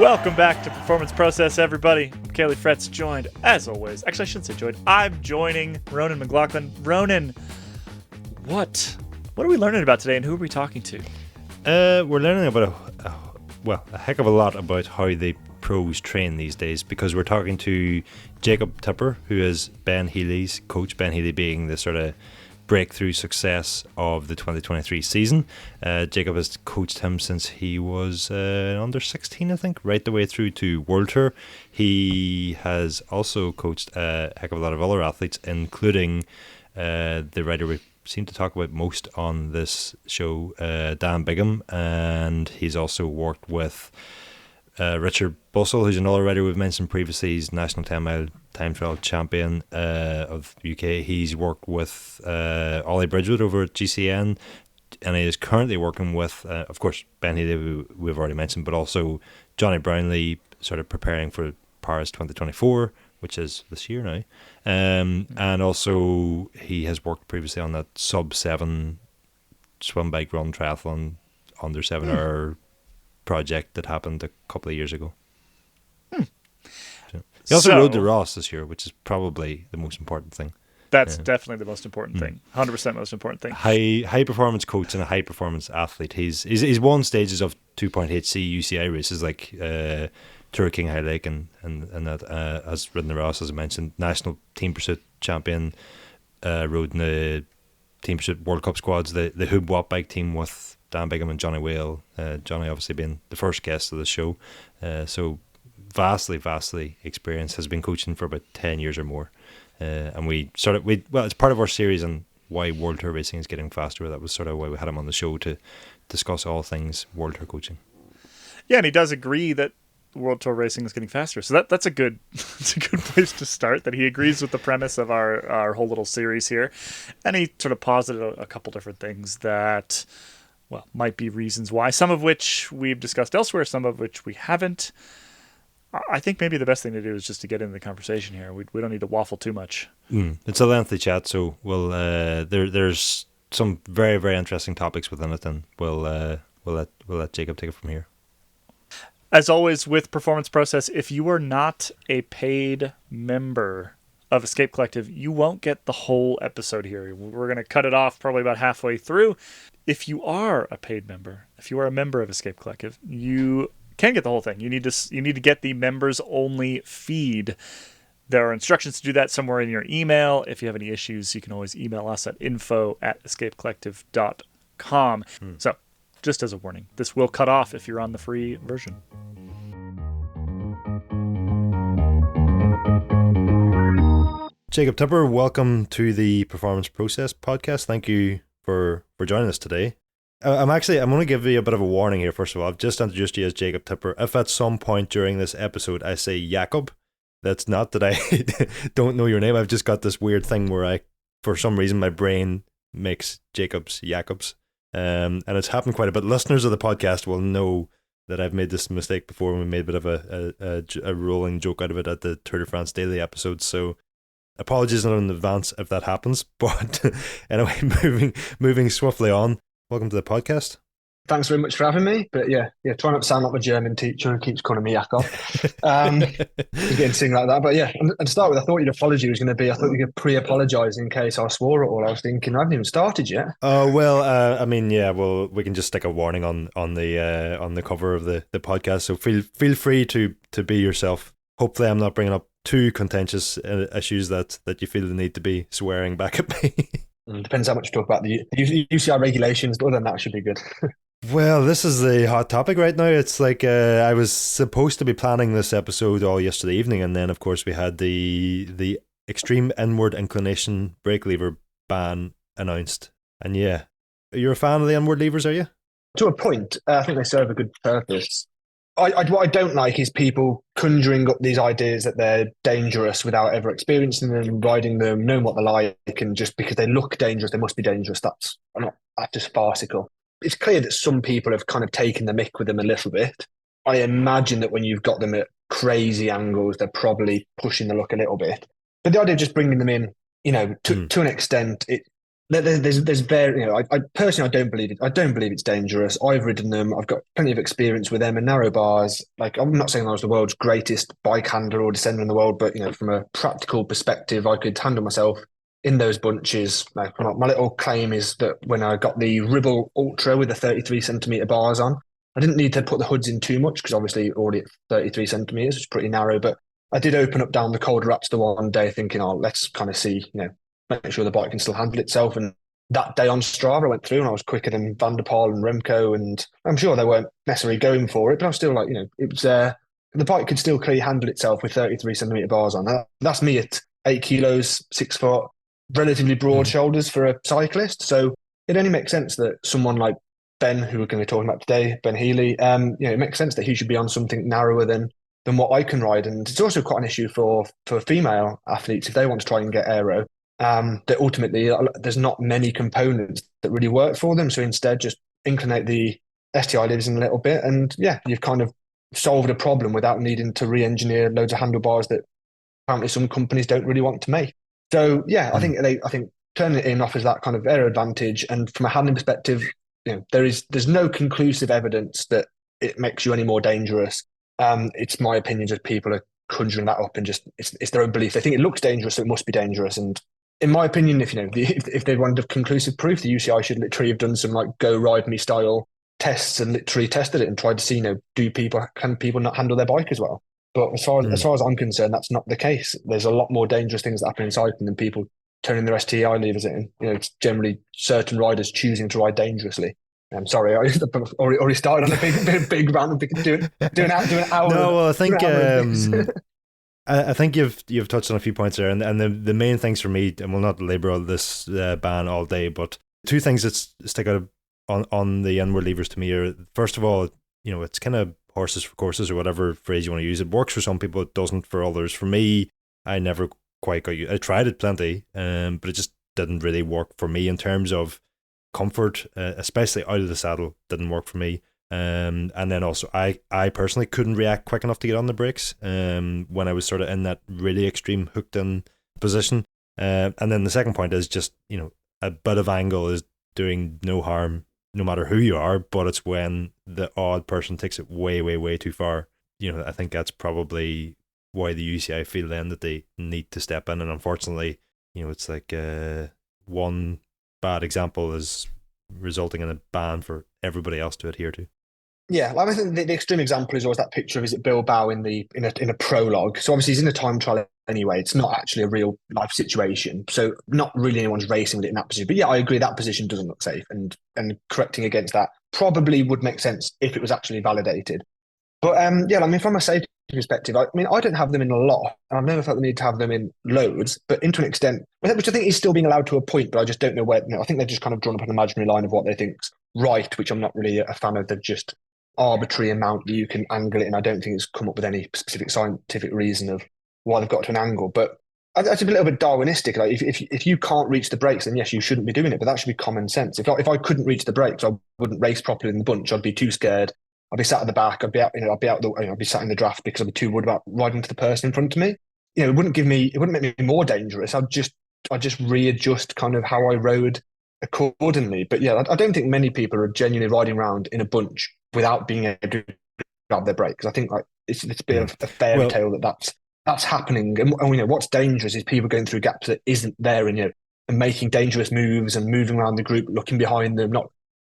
Welcome back to Performance Process, everybody. I'm Kaylee Fretz, joined, as always. Actually, I shouldn't say joined. I'm joining Ronan McLaughlin. Ronan, what are we learning about today, and who are we talking to? We're learning about a heck of a lot about how the pros train these days, because we're talking to Jacob Tipper, who is Ben Healy's coach. Ben Healy being the sort of breakthrough success of the 2023 season. Jacob has coached him since he was under 16, I think, right the way through to World Tour. He has also coached a heck of a lot of other athletes, including the writer we seem to talk about most on this show, Dan Bigham, and he's also worked with Richard Bussell, who's another writer we've mentioned previously. He's national 10-mile time trial champion of UK. He's worked with Ollie Bridgewood over at GCN, and he is currently working with, of course, Ben Healy, who we've already mentioned, but also Johnny Brownlee, sort of preparing for Paris 2024, which is this year now. And also he has worked previously on that sub-7 swim, bike, run, triathlon under 7 hour project that happened a couple of years ago. So, he also rode the Ross this year, which is probably the most important thing. That's definitely the most important thing. 100% most important thing. High performance coach and a high performance athlete. He's won stages of 2.HC UCI races like Tour King High Lake and that, has ridden the Ross, as I mentioned. National Team Pursuit champion, rode in the Team Pursuit World Cup squads, the Hoob Watt bike team with Dan Bigham and Johnny Whale. Johnny obviously being the first guest of the show. So vastly experienced, has been coaching for about 10 years or more. And it's part of our series on why World Tour racing is getting faster. That was sort of why we had him on the show, to discuss all things World Tour coaching. Yeah, and he does agree that World Tour racing is getting faster. So that's a good place to start, that he agrees with the premise of our whole little series here. And he sort of posited a couple different things that, well, might be reasons why, some of which we've discussed elsewhere, some of which we haven't. I think maybe the best thing to do is just to get into the conversation here. We don't need to waffle too much. It's a lengthy chat, so we'll there's some very, very interesting topics within it, and we'll let Jacob take it from here. As always with Performance Process, if you are not a paid member of Escape Collective, you won't get the whole episode here. We're going to cut it off probably about halfway through. If you are a paid member, if you are a member of Escape Collective, you can get the whole thing. You need to get the members only feed. There are instructions to do that somewhere in your email. If you have any issues, you can always email us at info@escapecollective.com. So, just as a warning, this will cut off if you're on the free version. Jacob Tipper, welcome to the Performance Process podcast. Thank you for joining us today. I'm going to give you a bit of a warning here. First of all, I've just introduced you as Jacob Tipper. If at some point during this episode I say Jacob, that's not that I don't know your name. I've just got this weird thing where for some reason, my brain makes Jacobs. And it's happened quite a bit. Listeners of the podcast will know that I've made this mistake before, and we made a bit of a rolling joke out of it at the Tour de France Daily episodes. So apologies in advance if that happens. But anyway, moving swiftly on. Welcome to the podcast. Thanks very much for having me. But yeah, try not to sound like my German teacher who keeps calling me Jakob. Getting sing like that. But yeah, and to start with, I thought your apology was going to be, I thought you could pre-apologise in case I swore at all. I was thinking, I haven't even started yet. Oh, well, we can just stick a warning on the cover of the podcast. So feel free to be yourself. Hopefully I'm not bringing up too contentious issues that you feel the need to be swearing back at me. Depends how much you talk about the UCI regulations, but other than that, should be good. Well, this is the hot topic right now. It's like I was supposed to be planning this episode all yesterday evening, and then of course we had the extreme inward inclination brake lever ban announced. And yeah, you're a fan of the inward levers, are you? To a point, I think they serve a good purpose. What I don't like is people conjuring up these ideas that they're dangerous without ever experiencing them, riding them, knowing what they're like, and just because they look dangerous, they must be dangerous. That's just farcical. It's clear that some people have kind of taken the mick with them a little bit. I imagine that when you've got them at crazy angles, they're probably pushing the luck a little bit. But the idea of just bringing them in, to an extent, there's very, I personally, I don't believe it. I don't believe it's dangerous. I've ridden them. I've got plenty of experience with them and narrow bars. Like, I'm not saying I was the world's greatest bike handler or descender in the world, but from a practical perspective, I could handle myself in those bunches. Like, my little claim is that when I got the Ribble Ultra with the 33 centimeter bars on, I didn't need to put the hoods in too much because obviously already at 33 centimeters, it's pretty narrow. But I did open up down the colder Raptor one day, thinking, oh, let's kind of see, make sure the bike can still handle itself. And that day on Strava, I went through and I was quicker than Van der Poel and Remco. And I'm sure they weren't necessarily going for it, but I was still like, it was the bike could still clearly handle itself with 33 centimeter bars on. That's me at 8 kilos, 6 foot, relatively broad shoulders for a cyclist. So it only makes sense that someone like Ben, who we're going to be talking about today, Ben Healy, it makes sense that he should be on something narrower than what I can ride. And it's also quite an issue for female athletes if they want to try and get aero. That ultimately there's not many components that really work for them. So instead, just inclinate the STI levers in a little bit, and you've kind of solved a problem without needing to re-engineer loads of handlebars that apparently some companies don't really want to make. So I think turning it in offers that kind of aero advantage, and from a handling perspective, there's no conclusive evidence that it makes you any more dangerous. It's my opinion, just people are conjuring that up and just it's their own belief. They think it looks dangerous, so it must be dangerous. And in my opinion, if they wanted conclusive proof, the UCI should literally have done some like go ride me style tests and literally tested it and tried to see, can people not handle their bike as well? But as far as I'm concerned, that's not the case. There's a lot more dangerous things that happen in cycling than people turning their STI levers in. It's generally certain riders choosing to ride dangerously. I'm sorry, I already started on a big rant, doing an hour. No, well, I think I think you've touched on a few points there, and the main things for me, and we'll not labour on this ban all day, but two things that stick out on the inward levers to me are, first of all, it's kind of horses for courses or whatever phrase you want to use. It works for some people, it doesn't for others. For me, I never quite got used. I tried it plenty, but it just didn't really work for me in terms of comfort, especially out of the saddle. Didn't work for me. And then also I personally couldn't react quick enough to get on the brakes when I was sort of in that really extreme hooked in position. And then the second point is just, a bit of angle is doing no harm no matter who you are, but it's when the odd person takes it way, way, way too far. I think that's probably why the UCI feel then that they need to step in. And unfortunately, it's like one bad example is resulting in a ban for everybody else to adhere to. Yeah, well, I think the extreme example is always that picture of, is it Bilbao in a prologue? So obviously he's in a time trial anyway. It's not actually a real life situation. So not really anyone's racing with it in that position. But yeah, I agree that position doesn't look safe, and correcting against that probably would make sense if it was actually validated. But from a safety perspective, I don't have them in a lot, and I've never felt the need to have them in loads, but into an extent, which I think is still being allowed to a point, but I just don't know where. I think they've just kind of drawn up an imaginary line of what they think's right, which I'm not really a fan of. They've just arbitrary amount that you can angle it, and I don't think it's come up with any specific scientific reason of why they've got to an angle. But that's a little bit Darwinistic. Like if you can't reach the brakes, then yes, you shouldn't be doing it. But that should be common sense. If I couldn't reach the brakes, I wouldn't race properly in the bunch. I'd be too scared. I'd be sat at the back. I'd be out. I'd be sat in the draft because I'd be too worried about riding to the person in front of me. It wouldn't make me more dangerous. I'd just readjust kind of how I rode accordingly. But yeah, I don't think many people are genuinely riding around in a bunch without being able to grab their brakes. I think like it's a bit of a fairy tale that's happening. And what's dangerous is people going through gaps that isn't there, and making dangerous moves and moving around the group, looking behind them.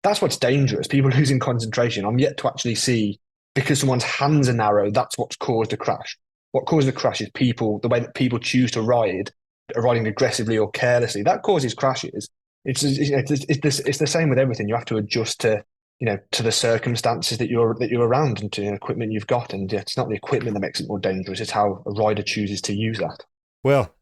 That's what's dangerous. People losing concentration. I'm yet to actually see, because someone's hands are narrow, that's what's caused a crash. What caused the crash is the way that people choose to ride, are riding aggressively or carelessly. That causes crashes. It's the same with everything. You have to adjust to the circumstances that you're around and to the equipment you've got. And it's not the equipment that makes it more dangerous. It's how a rider chooses to use that. Well,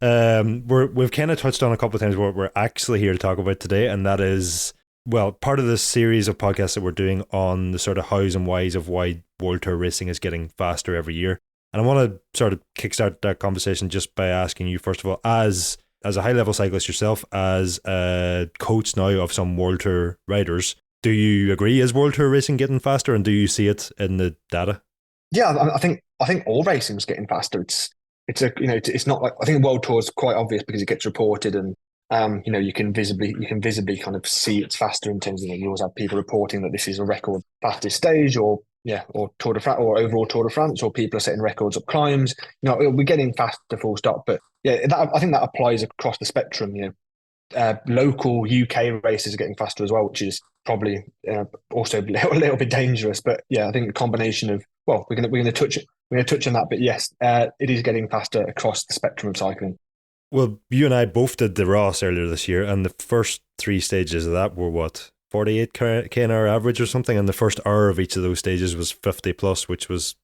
we've kind of touched on a couple of things what we're actually here to talk about today, and that is, well, part of this series of podcasts that we're doing on the sort of hows and whys of why World Tour racing is getting faster every year. And I want to sort of kickstart that conversation just by asking you, first of all, as a high-level cyclist yourself, as a coach now of some World Tour riders, do you agree, is World Tour racing getting faster, and do you see it in the data? Yeah, I think all racing is getting faster. It's not like, I think World Tour is quite obvious because it gets reported, and You can visibly kind of see it's faster in terms of, you always have people reporting that this is a record fastest stage, or Tour de France, or overall Tour de France, or people are setting records up climbs. We're getting faster, full stop. But yeah, I think that applies across the spectrum. Local UK races are getting faster as well, which is probably also a little bit dangerous. But yeah, I think the combination of, well, we're going to touch on that. But yes, it is getting faster across the spectrum of cycling. Well, you and I both did the Ross earlier this year, and the first 3 stages of that were what, 48k an hour average or something, and the first hour of each of those stages was 50 plus, which was,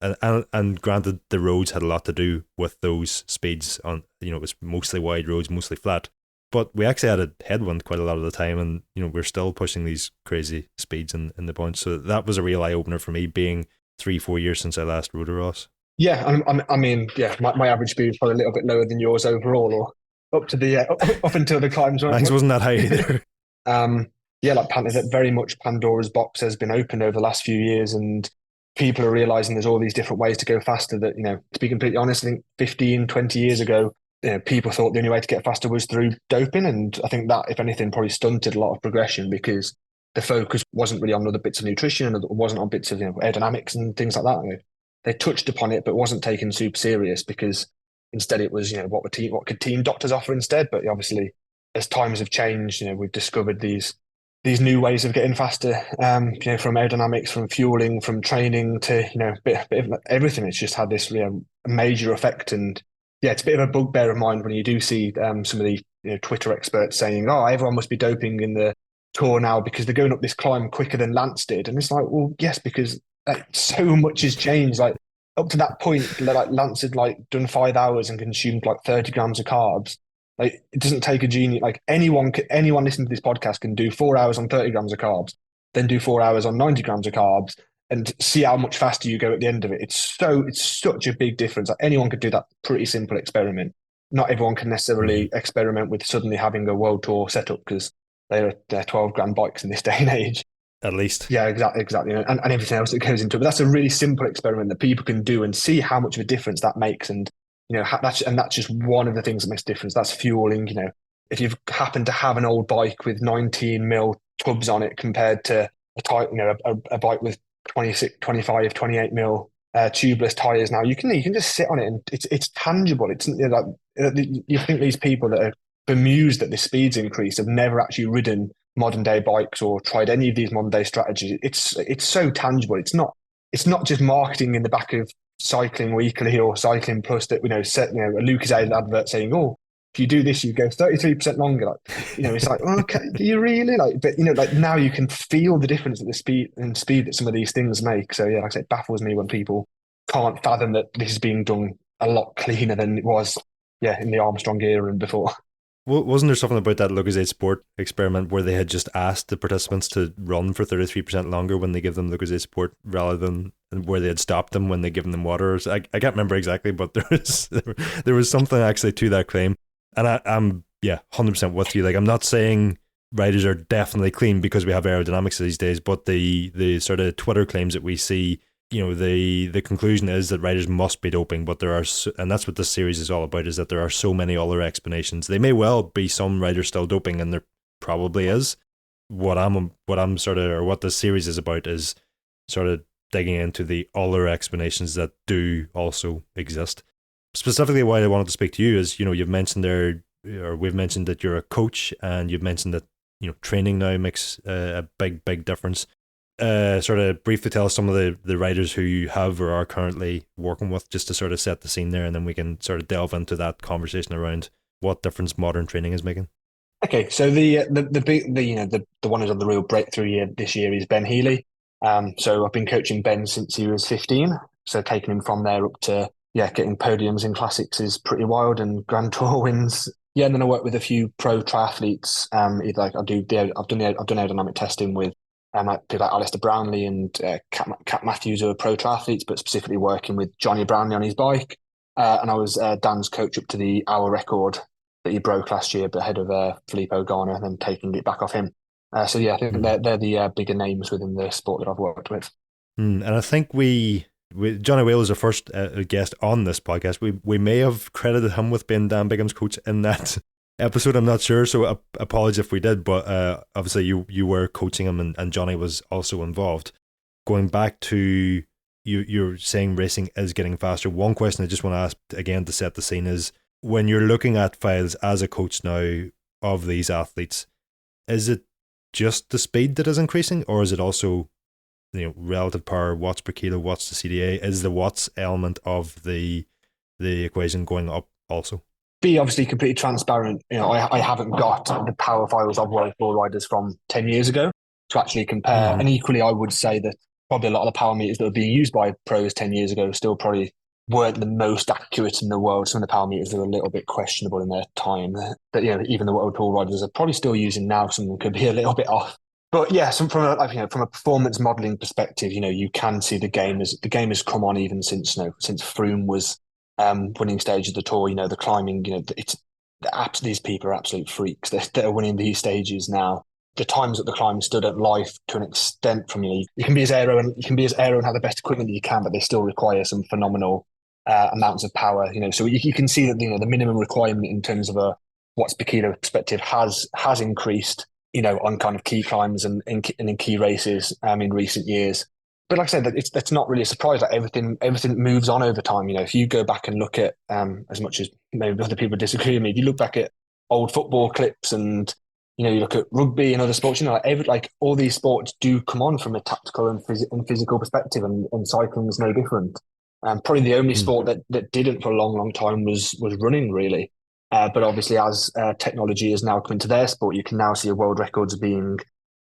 and granted the roads had a lot to do with those speeds. On, it was mostly wide roads, mostly flat, but we actually had a headwind quite a lot of the time, and we're still pushing these crazy speeds in the bunch. So that was a real eye opener for me, being 3-4 years since I last rode a Ross. Yeah, I mean, yeah, my average speed is probably a little bit lower than yours overall, or up to the up until the climbs. Mine wasn't that high either. Yeah, like very much Pandora's box has been opened over the last few years, and people are realizing there's all these different ways to go faster. That, to be completely honest, I think 15, 20 years ago, people thought the only way to get faster was through doping, and I think that, if anything, probably stunted a lot of progression, because the focus wasn't really on other bits of nutrition, and it wasn't on bits of aerodynamics and things like that. They touched upon it, but wasn't taken super serious, because instead it was, what could team doctors offer instead. But obviously, as times have changed, we've discovered these new ways of getting faster. From aerodynamics, from fueling, from training to bit of everything. It's just had this major effect, and yeah, it's a bit of a bugbear of mine when you do see some of the Twitter experts saying, "Oh, everyone must be doping in the Tour now because they're going up this climb quicker than Lance did," and it's like, well, yes, because so much has changed. Like, up to that point, like Lance had done 5 hours and consumed 30 grams of carbs. Like, it doesn't take a genius. Like, anyone listening to this podcast can do 4 hours on 30 grams of carbs, then do 4 hours on 90 grams of carbs, and see how much faster you go at the end of it. It's such a big difference. Like, anyone could do that pretty simple experiment. Not everyone can necessarily experiment with suddenly having a world tour setup, because they're 12 grand bikes in this day and age. At least. Yeah, exactly. And everything else that goes into it. But that's a really simple experiment that people can do and see how much of a difference that makes. And, that's just one of the things that makes a difference. That's fueling. If you've happened to have an old bike with 19 mil tubs on it compared to a bike with 26, 25, 28 mil tubeless tires now, you can just sit on it, and it's tangible. It's you think these people that are bemused that the speeds increase have never actually ridden modern day bikes or tried any of these modern day strategies. It's so tangible. It's not just marketing in the back of Cycling Weekly or Cycling Plus that set a Lucozade advert saying, "Oh, if you do this, you go 33% longer." It's like, oh, okay, do you really But now you can feel the difference at the speed that some of these things make. So yeah, like I say, it baffles me when people can't fathom that this is being done a lot cleaner than it was, in the Armstrong era and before. Wasn't there something about that Lucozade Sport experiment where they had just asked the participants to run for 33% longer when they give them Lucozade Sport, rather than where they had stopped them when they given them water? I can't remember exactly, but there was something actually to that claim. And I'm 100% with you. Like, I'm not saying riders are definitely clean because we have aerodynamics these days, but the sort of Twitter claims that we see, the conclusion is that riders must be doping, but there are, and that's what this series is all about, is that there are so many other explanations. They may well be some riders still doping, and there probably is. What this series is about is sort of digging into the other explanations that do also exist. Specifically, why I wanted to speak to you is, you've mentioned there, or we've mentioned that you're a coach, and you've mentioned that training now makes a big difference. Sort of briefly tell us some of the riders who you have or are currently working with, just to sort of set the scene there, and then we can sort of delve into that conversation around what difference modern training is making. Okay, so the one who's on the real breakthrough year this year is Ben Healy. So I've been coaching Ben since he was 15. So taking him from there up to getting podiums in classics is pretty wild, and Grand Tour wins. Yeah, and then I work with a few pro triathletes. I've done aerodynamic testing with people like Alistair Brownlee and Cat Matthews, who are pro triathletes, but specifically working with Johnny Brownlee on his bike. And I was Dan's coach up to the hour record that he broke last year, but ahead of Filippo Garner, and then taking it back off him. I think they're the bigger names within the sport that I've worked with. And I think Johnny Whale is our first guest on this podcast. We may have credited him with being Dan Bigham's coach in that episode. I'm not sure, so apologies if we did. But obviously, you were coaching him, and Johnny was also involved. Going back to you're saying racing is getting faster. One question I just want to ask again to set the scene is, when you're looking at files as a coach now of these athletes, is it just the speed that is increasing, or is it also, relative power, watts per kilo, watts to CDA? Is the watts element of the equation going up also? Be obviously completely transparent. I haven't got the power files of World Tour riders from 10 years ago to actually compare. Mm-hmm. And equally, I would say that probably a lot of the power meters that were being used by pros 10 years ago still probably weren't the most accurate in the world. Some of the power meters are a little bit questionable in their time. But even the World Tour riders are probably still using now. Some of them could be a little bit off. But yeah, from a performance modeling perspective, you can see the game has come on even since Froome was winning stage of the tour. The climbing. These people are absolute freaks. They're winning these stages now. The times that the climb stood at life to an extent from you can be as aero and have the best equipment that you can, but they still require some phenomenal amounts of power. So you can see that the minimum requirement in terms of a watts per kilo perspective has increased. On kind of key climbs and in key races in recent years. But like I said, that's not really a surprise. Like everything moves on over time. If you go back and look at as much as maybe other people disagree with me, if you look back at old football clips and you look at rugby and other sports, all these sports do come on from a tactical and physical perspective, and cycling is no different. Probably the only sport that didn't for a long, long time was running, really. But obviously, as technology has now come into their sport, you can now see world records being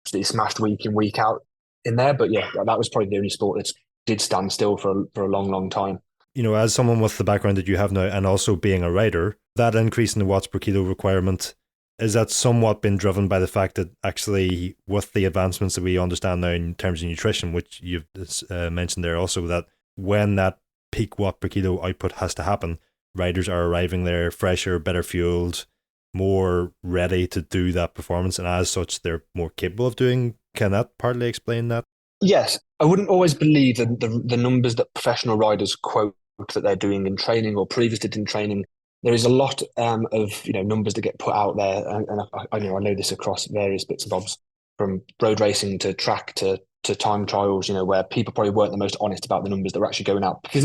smashed week in, week out in there. But yeah, that was probably the only sport that did stand still for a long, long time. As someone with the background that you have now, and also being a rider, that increase in the watts per kilo requirement, is that somewhat been driven by the fact that actually with the advancements that we understand now in terms of nutrition, which you've mentioned there also, that when that peak watt per kilo output has to happen, riders are arriving there fresher, better fueled, more ready to do that performance, and as such they're more capable of doing. Can that partly explain that? Yes, I wouldn't always believe the numbers that professional riders quote that they're doing in training or previously did in training. There is a lot of numbers that get put out there, and I know this across various bits and bobs, from road racing to track to time trials. Where people probably weren't the most honest about the numbers that were actually going out, because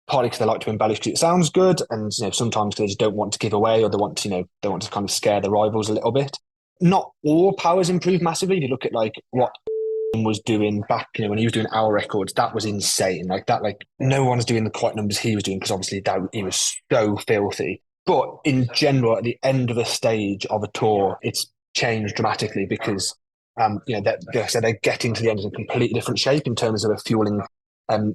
partly because they like to embellish because it sounds good, and sometimes they just don't want to give away, or they want to kind of scare the rivals a little bit. Not all powers improved massively. If you look at what was doing back, when he was doing hour records, that was insane. No one's doing the quite numbers he was doing, because obviously he was so filthy. But in general, at the end of a stage of a tour, it's changed dramatically because they're getting to the end in a completely different shape in terms of a fueling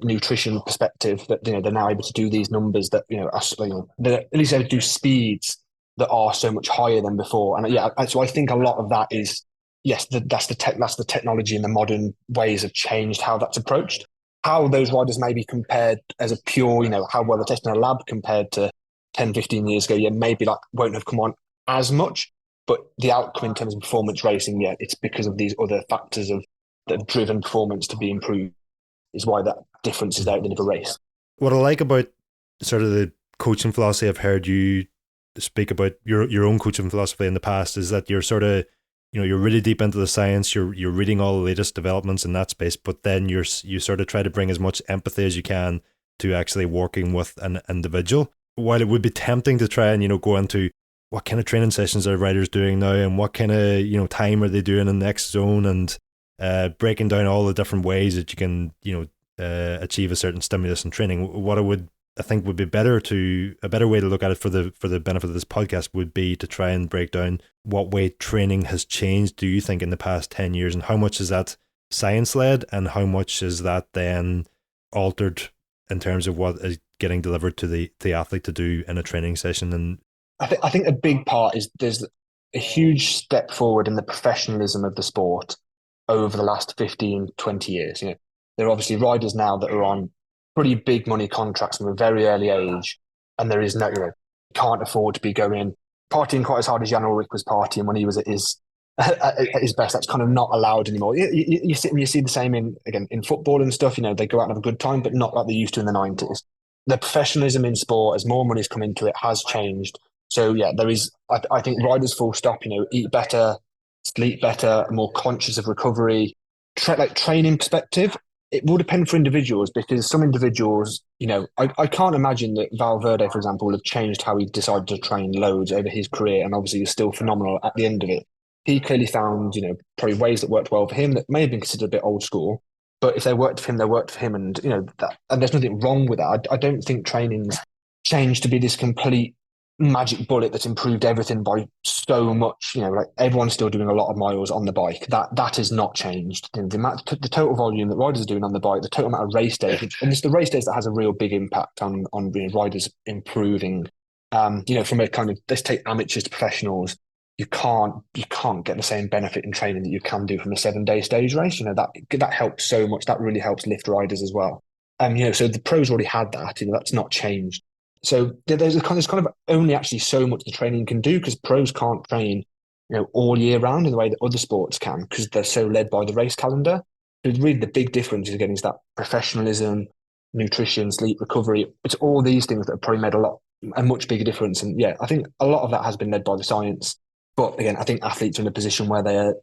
nutrition perspective. That they're now able to do these numbers that they're at least able to do speeds that are so much higher than before. And so I think a lot of that is, yes, that's the technology, and the modern ways have changed how that's approached. How those riders may be compared as a pure, how well they're tested in a lab compared to 10, 15 years ago, maybe won't have come on as much. But the outcome in terms of performance racing, it's because of these other factors that have driven performance to be improved, is why that difference is there at the end of a race. What I like about sort of the coaching philosophy, I've heard you speak about your own coaching philosophy in the past, is that you're sort of, you're really deep into the science, you're reading all the latest developments in that space, but then you sort of try to bring as much empathy as you can to actually working with an individual. While it would be tempting to try and go into what kind of training sessions are riders doing now, and what kind of time are they doing in the X zone, and breaking down all the different ways that you can achieve a certain stimulus in training, what I think would be a better way to look at it for the benefit of this podcast would be to try and break down what way training has changed, do you think, in the past 10 years, and how much is that science led, and how much is that then altered in terms of what is getting delivered to the athlete to do in a training session. And I think a big part is there's a huge step forward in the professionalism of the sport over the last 15, 20 years. There are obviously riders now that are on pretty big money contracts from a very early age, and there is can't afford to be going partying quite as hard as Jan Ulrich was partying when he was at his best. That's kind of not allowed anymore. You see the same in football and stuff. They go out and have a good time, but not like they used to in the 90s. The professionalism in sport, as more money's come into it, has changed. So yeah, there is. I think riders full stop. Eat better, sleep better, are more conscious of recovery. Like training perspective, it will depend for individuals because some individuals, I can't imagine that Valverde, for example, would have changed how he decided to train loads over his career, and obviously he's still phenomenal at the end of it. He clearly found, probably ways that worked well for him that may have been considered a bit old school, but if they worked for him, they worked for him, and and there's nothing wrong with that. I don't think training's changed to be this complete magic bullet that's improved everything by so much. Like everyone's still doing a lot of miles on the bike. That has not changed. The total volume that riders are doing on the bike, the total amount of race days, and it's the race days that has a real big impact on riders improving. From a kind of, let's take amateurs to professionals. You can't get the same benefit in training that you can do from a 7-day stage race. That helps so much. That really helps lift riders as well. So the pros already had that. That's not changed. So there's kind of only actually so much the training can do because pros can't train, all year round in the way that other sports can because they're so led by the race calendar. So really the big difference is again is that professionalism, nutrition, sleep, recovery. It's all these things that have probably made a much bigger difference. And yeah, I think a lot of that has been led by the science. But again, I think athletes are in a position where they're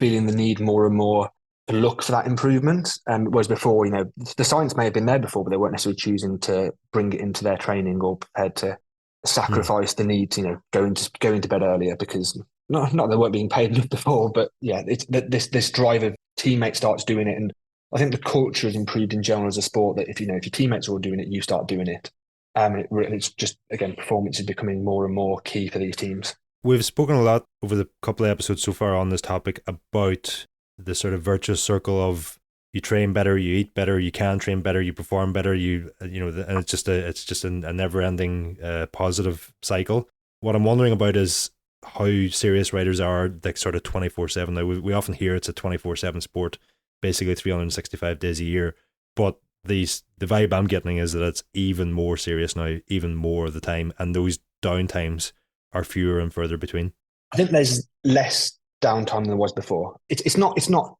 feeling the need more and more to look for that improvement. Whereas before, the science may have been there before, but they weren't necessarily choosing to bring it into their training or prepared to sacrifice the need to, going to bed earlier because not that they weren't being paid enough before, but yeah, it's this drive of teammates starts doing it. And I think the culture has improved in general as a sport that if your teammates are all doing it, you start doing it. It's just, again, performance is becoming more and more key for these teams. We've spoken a lot over the couple of episodes so far on this topic about the sort of virtuous circle of you train better, you eat better, you can train better, you perform better, and it's just a never-ending positive cycle. What I'm wondering about is how serious riders are, like sort of 24/7. Now we often hear it's a 24/7 sport, basically 365 days a year, but the vibe I'm getting is that it's even more serious now, even more of the time, and those downtimes are fewer and further between. I think there's less downtime than there was before. It's not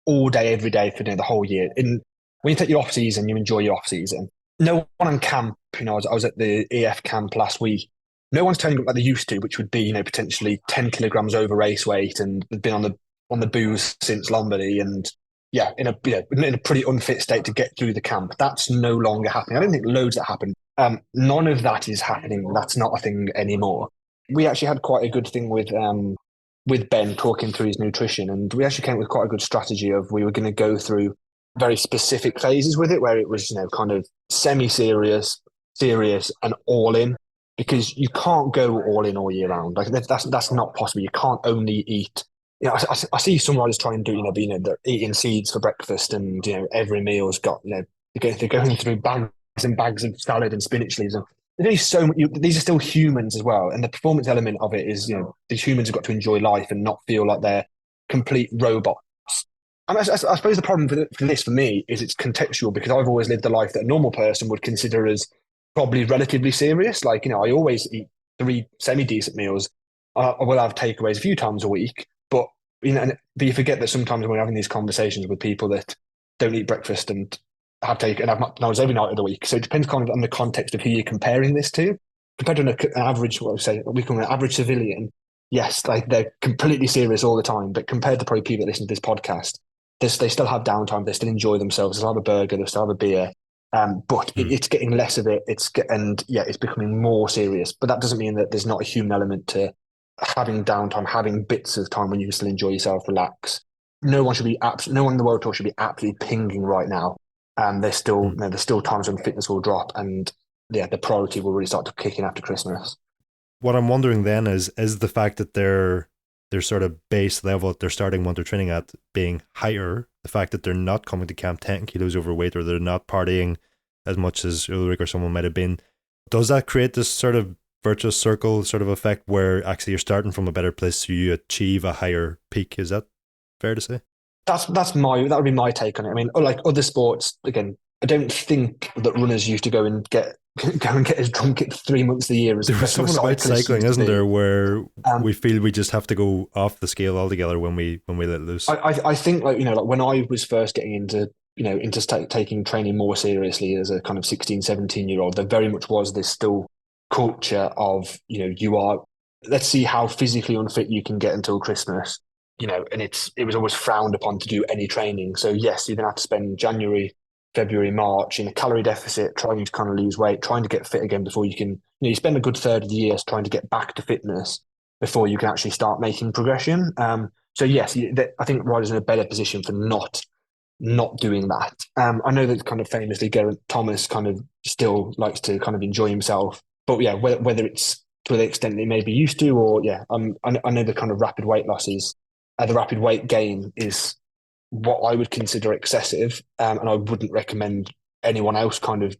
all day every day for the whole year. When you take your off season, you enjoy your off season. No one on camp. I was at the EF camp last week. No one's turning up like they used to, which would be potentially 10 kilograms over race weight and been on the booze since Lombardy and in a pretty unfit state to get through the camp. That's no longer happening. I don't think loads that happen. None of that is happening. That's not a thing anymore. We actually had quite a good thing with Ben talking through his nutrition, and we actually came up with quite a good strategy of we were going to go through very specific phases with it, where it was kind of semi-serious, serious, and all in, because you can't go all in all year round. Like that's not possible. You can't only eat. I see some riders try and do they're eating seeds for breakfast, and every meal's got they're going through bags and bags of salad and spinach leaves. And there's so these are still humans as well, and the performance element of it is these humans have got to enjoy life and not feel like they're complete robots. And I suppose the problem for me is it's contextual because I've always lived the life that a normal person would consider as probably relatively serious. Like I always eat 3 semi-decent meals. I will have takeaways a few times a week, but but you forget that sometimes when we're having these conversations with people that don't eat breakfast and have McDonald's every night of the week. So it depends kind of on the context of who you're comparing this to. Compared to an average, what we call an average civilian, yes, like they're completely serious all the time. But compared to probably people that listen to this podcast, they still have downtime. They still enjoy themselves. They'll have a burger. They'll still have a beer. But it's getting less of it. It's becoming more serious. But that doesn't mean that there's not a human element to having downtime, having bits of time when you can still enjoy yourself, relax. No one in the world tour should be absolutely pinging right now. There's still times when fitness will drop, and the priority will really start to kick in after Christmas. What I'm wondering then is the fact that their sort of base level that they're starting winter training at being higher, the fact that they're not coming to camp 10 kilos overweight, or they're not partying as much as Ulrich or someone might have been, does that create this sort of virtuous circle sort of effect where actually you're starting from a better place so you achieve a higher peak? Is that fair to say? That would be my take on it. I mean, like other sports, again, I don't think that runners used to go and get as drunk at 3 months of the year as there was something about cycling, isn't there, where we feel we just have to go off the scale altogether when we let loose. I think like when I was first getting into taking training more seriously as a kind of 16, 17-year-old, there very much was this still culture of, you are, let's see how physically unfit you can get until Christmas, and it was always frowned upon to do any training. So yes, you're going to have to spend January, February, March in a calorie deficit, trying to kind of lose weight, trying to get fit again before you can, you spend a good third of the year trying to get back to fitness before you can actually start making progression. So yes, I think riders are in a better position for not doing that. I know that kind of famously Geraint Thomas kind of still likes to kind of enjoy himself, but yeah, whether it's to the extent that he may be used to, or yeah, I know the kind of rapid weight losses, the rapid weight gain is what I would consider excessive, and I wouldn't recommend anyone else kind of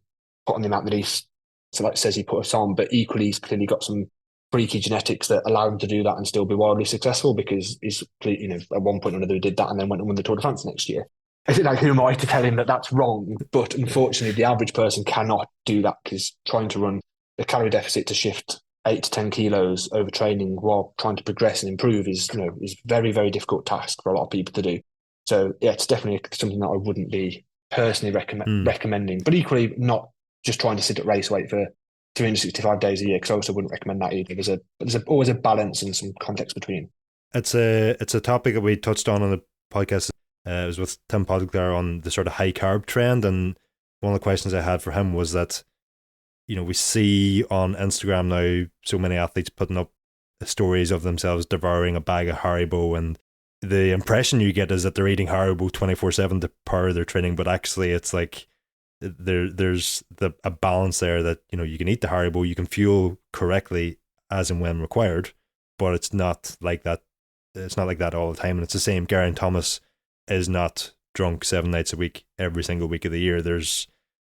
put on the amount that says he put us on. But equally, he's clearly got some freaky genetics that allow him to do that and still be wildly successful, because he's, at one point or another he did that and then went and won the Tour de France next year. I think, like, who am I to tell him that that's wrong? But unfortunately, the average person cannot do that, because trying to run a calorie deficit to shift 8 to 10 kilos over training while trying to progress and improve is very, very difficult task for a lot of people to do. So yeah, it's definitely something that I wouldn't be personally recommending, but equally not just trying to sit at race weight for 365 days a year, because I also wouldn't recommend that either. There's always a balance and some context between. It's a topic that we touched on the podcast. It was with Tim Podgler on the sort of high carb trend, and one of the questions I had for him was that, we see on Instagram now so many athletes putting up stories of themselves devouring a bag of Haribo, and the impression you get is that they're eating Haribo 24/7 to power their training, but actually it's like there's a balance there that, you can eat the Haribo, you can fuel correctly as and when required, but it's not like that. It's not like that all the time, and it's the same. Geraint Thomas is not drunk 7 nights a week every single week of the year.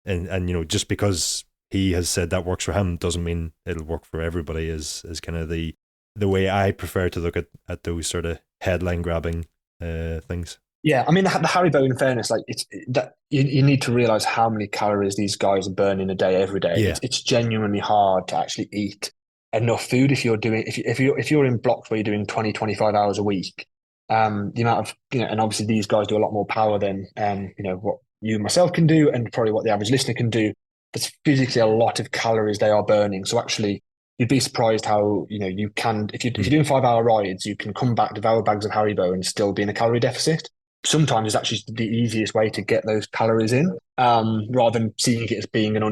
And just because he has said that works for him doesn't mean it'll work for everybody, is kind of the way I prefer to look at those sort of headline grabbing things. Yeah, I mean, the Haribo, in fairness, like, it's that you need to realize how many calories these guys are burning a day every day. Yeah. It's genuinely hard to actually eat enough food if you're in blocks where you're doing 20, 25 hours a week. The amount of, and obviously these guys do a lot more power than what you and myself can do, and probably what the average listener can do. There's physically a lot of calories they are burning. So actually, you'd be surprised how you can, if you're doing 5-hour rides, you can come back, devour bags of Haribo, and still be in a calorie deficit. Sometimes it's actually the easiest way to get those calories in, rather than seeing it as being an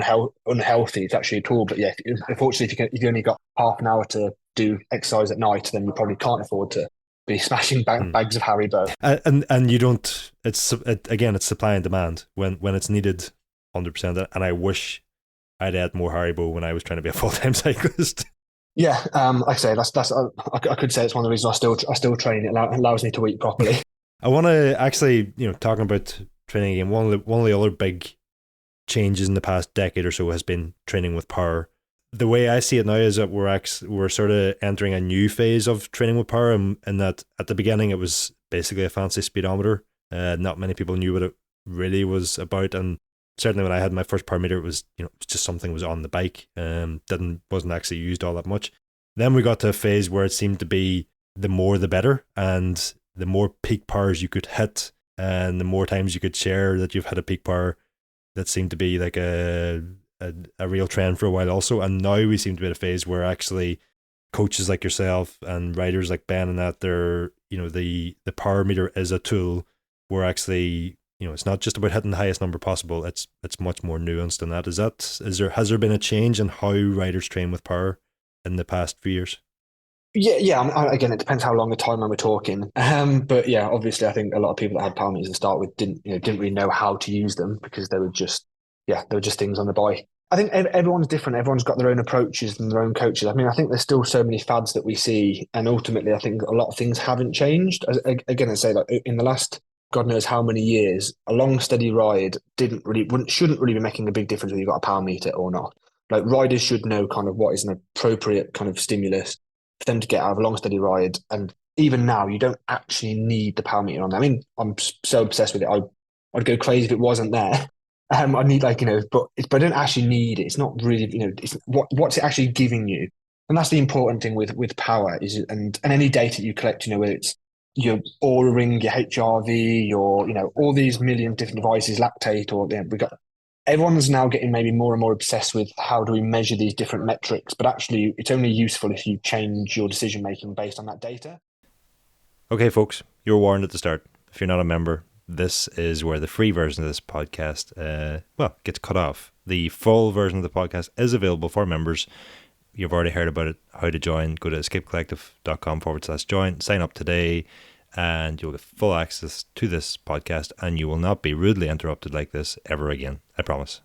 unhealthy. It's actually a tool. But yeah, unfortunately, if you only got half an hour to do exercise at night, then you probably can't afford to be smashing bags of Haribo. And you don't. It's supply and demand when it's needed, 100%. And I wish I'd had more Haribo when I was trying to be a full-time cyclist. Yeah, like I say, that's I could say it's one of the reasons I still train. It allows me to eat properly. I want to actually, talking about training again, one of the other big changes in the past decade or so has been training with power. The way I see it now is that we're sort of entering a new phase of training with power, and that at the beginning it was basically a fancy speedometer. Not many people knew what it really was about, and certainly when I had my first power meter, it was just something that was on the bike, wasn't actually used all that much. Then we got to a phase where it seemed to be the more the better, and the more peak powers you could hit, and the more times you could share that you've had a peak power, that seemed to be like a real trend for a while also. And now we seem to be at a phase where actually coaches like yourself and writers like Ben and that, they're, the power meter is a tool where actually, it's not just about hitting the highest number possible. It's much more nuanced than that. Has there been a change in how writers train with power in the past few years? Yeah. Again, it depends how long a timeline we're talking. But yeah, obviously, I think a lot of people that had power meters to start with didn't really know how to use them, because they were just things on the bike. I think everyone's different. Everyone's got their own approaches and their own coaches. I mean, I think there's still so many fads that we see, and ultimately, I think a lot of things haven't changed. Again, I say, like, in the last God knows how many years, a long steady ride shouldn't really be making a big difference whether you've got a power meter or not. Like, riders should know kind of what is an appropriate kind of stimulus for them to get out of a long steady ride. And even now, you don't actually need the power meter on there. I mean, I'm so obsessed with it. I'd go crazy if it wasn't there. I need, but I don't actually need it. It's not really, it's what's it actually giving you? And that's the important thing with power and any data you collect, whether it's your Oura ring, your HRV, your, all these million different devices, lactate, or we've got everyone's now getting maybe more and more obsessed with how do we measure these different metrics, but actually it's only useful if you change your decision making based on that data. Okay, folks, you were warned at the start. If you're not a member, this is where the free version of this podcast, gets cut off. The full version of the podcast is available for members. You've already heard about it, how to join. Go to escapecollective.com/join, sign up today, and you'll get full access to this podcast, and you will not be rudely interrupted like this ever again. I promise.